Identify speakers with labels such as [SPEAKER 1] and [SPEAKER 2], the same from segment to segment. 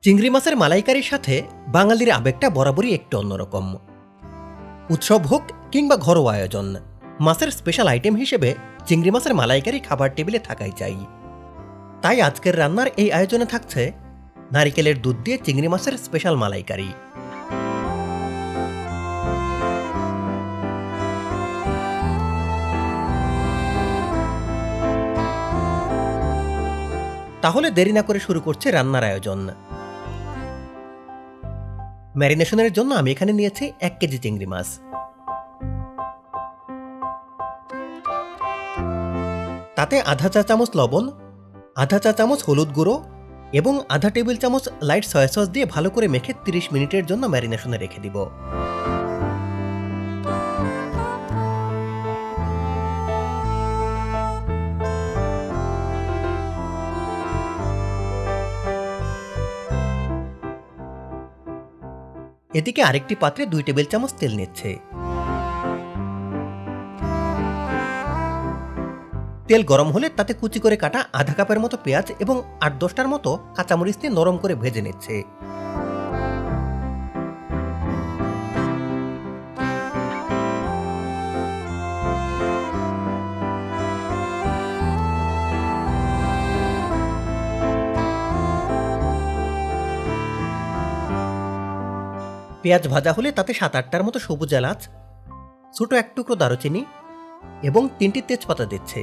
[SPEAKER 1] চিংড়ি মাছের মালাইকারির সাথে বাঙালির আবেগটা বরাবরই একটু অন্যরকম। উৎসব হোক কিংবা ঘরোয়া আয়োজন, মাছের স্পেশাল আইটেম হিসেবে চিংড়ি মাছের মালাইকারি খাবার টেবিলে থাকাই চাই। তাই আজকের রান্নার এই আয়োজনে থাকছে নারিকেলের দুধ দিয়ে চিংড়ি মাছের স্পেশাল মালাইকারি। তাহলে দেরি না করে শুরু করছে রান্নার আয়োজন। ম্যারিনেশনের জন্য আমি এখানে নিয়েছি 1 কেজি চিংড়ি মাছ। তাতে আধা চা চামচ লবণ, আধা চা চামচ হলুদ গুঁড়ো এবং আধা টেবিল চামচ লাইট সয়া সস দিয়ে ভালো করে মেখে 30 মিনিটের জন্য ম্যারিনেশনে রেখে দিব। এদিকে আরেকটি পাত্রে 2 টেবিল চামচ তেল নিচ্ছে। তেল গরম হলে তাতে কুচি করে কাটা আধা কাপের মতো পেঁয়াজ এবং 8-10টার মতো কাঁচামরিচ দিয়ে নরম করে ভেজে নিচ্ছে। পেঁয়াজ ভাজা হলে তাতে 7-8টার মতো সবুজ এলাচ, ছোট 1 টুকরো দারুচিনি এবং 3টি তেজপাতা দিচ্ছে।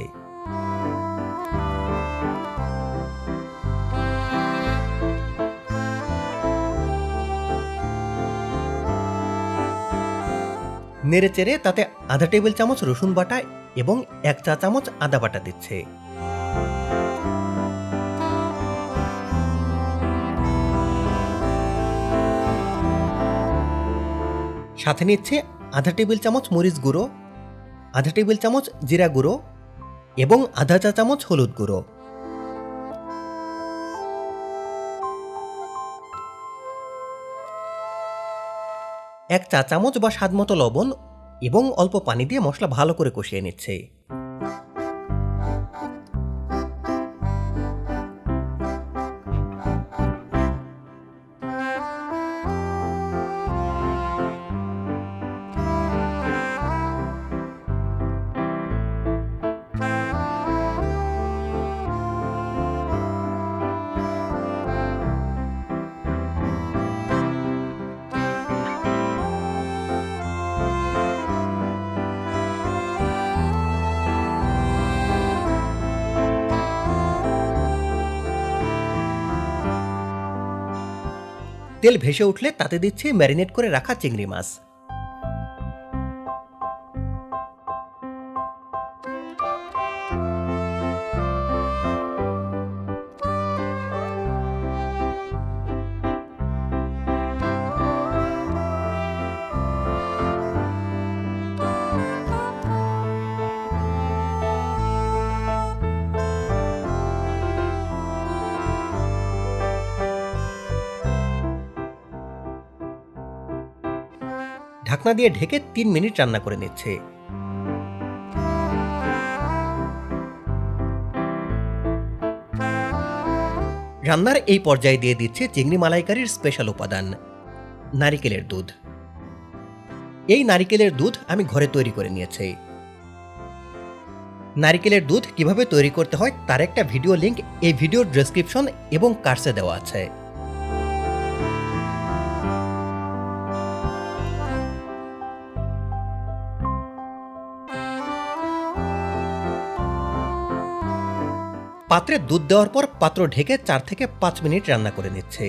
[SPEAKER 1] নেড়ে চেড়ে তাতে আধা টেবিল চামচ রসুন বাটা এবং 1 চা চামচ আদা বাটা দিচ্ছে। সাথে নিচ্ছে আধা টেবিল চামচ মরিচ গুঁড়ো, আধা টেবিল চামচ জিরা গুঁড়ো এবং আধা চা চামচ হলুদ গুঁড়ো। এক চা চামচ বা স্বাদ মতো লবণ এবং অল্প পানি দিয়ে মশলা ভালো করে কষিয়ে নিচ্ছে। তেল ভেসে উঠলে তাতে দিচ্ছি ম্যারিনেট করে রাখা চিংড়ি মাছ। ঢাকনা দিয়ে ঢেকে 3 মিনিট রান্না করে নিচ্ছে। রান্নার এই পর্যায়ে দিয়ে দিচ্ছে চিংড়ি মালাইকারির স্পেশাল উপাদান নারিকেলের দুধ। এই নারিকেলের দুধ আমি ঘরে তৈরি করে নিয়েছি। নারিকেলের দুধ কিভাবে তৈরি করতে হয় তার একটা ভিডিও লিংক এই ভিডিওর ডেসক্রিপশন এবং কার্সে দেওয়া আছে। পাত্রে দুধ দেওয়ার পর পাত্র ঢেকে 4 থেকে 5 মিনিট রান্না করে নিচ্ছে।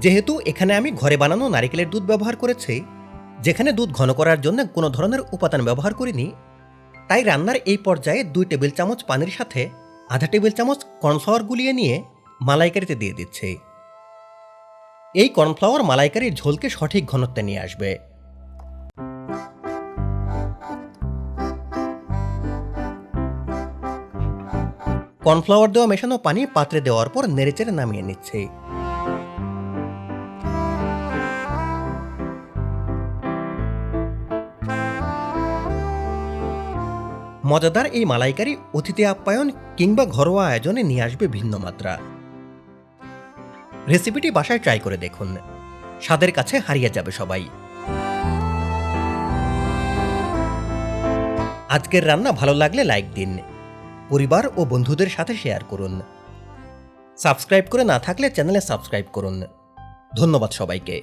[SPEAKER 1] যেহেতু এখানে আমি ঘরে বানানো নারিকেলের দুধ ব্যবহার করেছি, যেখানে দুধ ঘন করার জন্য কোনো ধরনের উপাদান ব্যবহার করিনি, তাই রান্নার এই পর্যায়ে 2 টেবিল চামচ পানির সাথে আধা টেবিল চামচ কর্নফ্লাওয়ার গুলিয়ে নিয়ে মালাইকারিতে দিয়ে দিচ্ছে। এই কর্নফ্লাওয়ার মালাইকারির ঝোলকে সঠিক ঘনত্বে নিয়ে আসবে। কর্নফ্লাওয়ার দেওয়া মেশানো পানি পাত্রে দেওয়ার পর নেড়েচেড়ে নামিয়ে নিচ্ছে। মজাদার এই মালাইকারি অতিথি আপ্যায়ন কিংবা ঘরোয়া আয়োজনে নিয়ে আসবে ভিন্ন মাত্রা। রেসিপিটি বাসায় ট্রাই করে দেখুন, স্বাদের কাছে হারিয়ে যাবে সবাই। আজকের রান্না ভালো লাগলে লাইক দিন, পরিবার ও বন্ধুদের সাথে শেয়ার করুন। সাবস্ক্রাইব করে না থাকলে চ্যানেলে সাবস্ক্রাইব করুন। ধন্যবাদ সবাইকে।